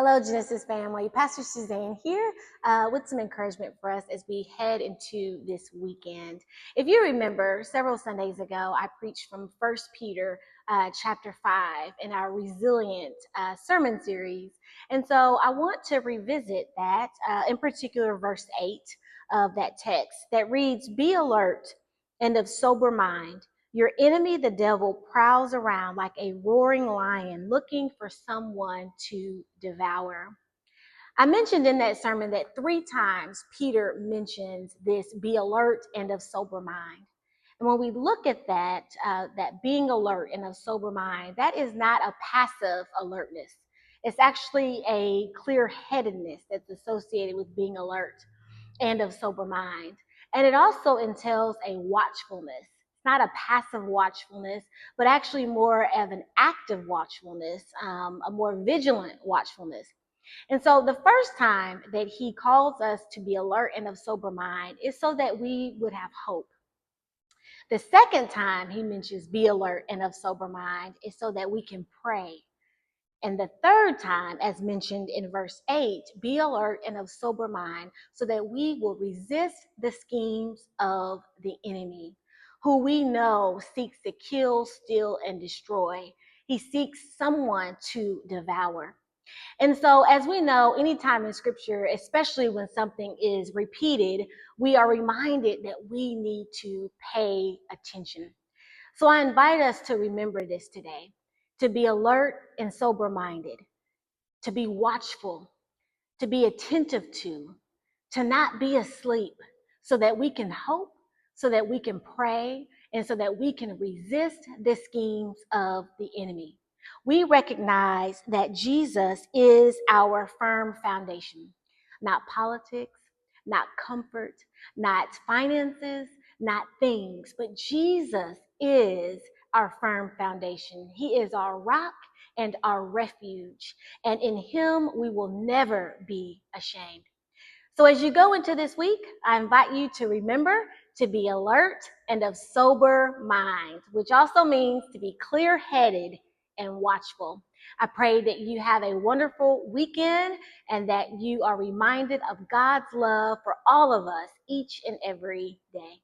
Hello, Genesis family. Pastor Suzanne here with some encouragement for us as we head into this weekend. If you remember, several Sundays ago, I preached from 1 Peter chapter 5 in our Resilient sermon series. And so I want to revisit that, in particular, verse 8 of that text that reads, "Be alert and of sober mind. Your enemy, the devil, prowls around like a roaring lion looking for someone to devour." I mentioned in that sermon that 3 times Peter mentions this be alert and of sober mind. And when we look at that being alert and of sober mind, that is not a passive alertness. It's actually a clear-headedness that's associated with being alert and of sober mind. And it also entails a watchfulness. It's not a passive watchfulness, but actually more of an active watchfulness, a more vigilant watchfulness. And so the first time that he calls us to be alert and of sober mind is so that we would have hope. The second time he mentions be alert and of sober mind is so that we can pray. And the third time, as mentioned in verse 8, be alert and of sober mind so that we will resist the schemes of the enemy, who we know seeks to kill, steal, and destroy. He seeks someone to devour. And so, as we know, anytime in scripture, especially when something is repeated, we are reminded that we need to pay attention. So I invite us to remember this today, to be alert and sober-minded, to be watchful, to be attentive to not be asleep, so that we can hope, so that we can pray, and so that we can resist the schemes of the enemy. We recognize that Jesus is our firm foundation, not politics, not comfort, not finances, not things, but Jesus is our firm foundation. He is our rock and our refuge, and in him we will never be ashamed. So as you go into this week, I invite you to remember to be alert and of sober mind, which also means to be clear-headed and watchful. I pray that you have a wonderful weekend and that you are reminded of God's love for all of us each and every day.